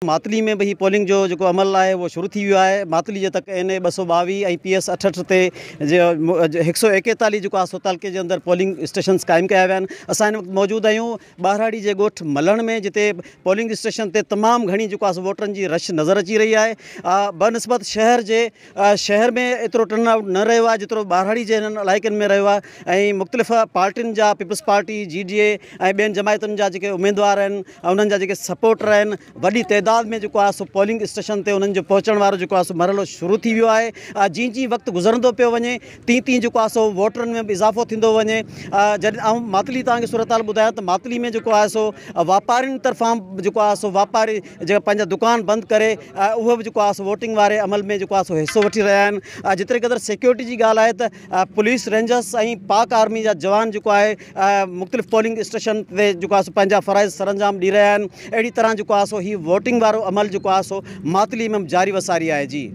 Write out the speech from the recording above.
मातली में भी पोलिंग जो अमल है वो शुरू थी वियो है। मातली जे तक NA 222 PS 68 ते 141 जो आहे तालुके के अंदर पोलिंग स्टेशन कायम किया विया आहिनि। असां हिन वक़्तु मौजूद आहियूं ॿारहाड़ी जे ॻोठ मलण में, जिते पोलिंग स्टेशन ते तमामु घणी वोटरनि जी रश नज़र अची रही है। बनस्बत शहर में एतिरो टर्नआउट न रहियो आहे जेतिरो ॿारहाड़ी जे हिननि इलाइक़नि में रहियो आहे। ऐं मुख़्तलिफ़ पार्टियुनि जा पीपल्स पार्टी GDA ऐं ॿियनि जमायतुनि जा जेके उम्मीदवार आहिनि, उन्हनि जा जेके सपोर्टर आहिनि, वॾी तइदाद में पोलिंग स्टेशन ते उन्हनि जो पहुचण वारो मरहलो शुरू थी वियो आहे। जीअं जीअं वक़्तु गुज़रंदो पियो वञे तीअं तीअं वोटरनि में बि इज़ाफ़ो थींदो वञे। जॾहिं आउं मातली तव्हांखे सूरत हाल ॿुधायां त मातली में वापारियुनि तरफ़ां वापारी जेका पंहिंजा दुकान बंदि करे उहे बि वोटिंग वारे अमल में हिस्सो वठी रहिया आहिनि। जेतिरे क़दुरु सिक्योरिटी जी ॻाल्हि आहे त पुलिस रेंजर्स ऐं पाक आर्मी जा जवान मुख़्तलिफ़ पोलिंग स्टेशन ते पंहिंजा फ़राइज़ सरअंजाम ॾेई रहिया आहिनि। अहिड़ी तरह ही वोटिंग वारो अमल मातली में जारी वसारी है जी।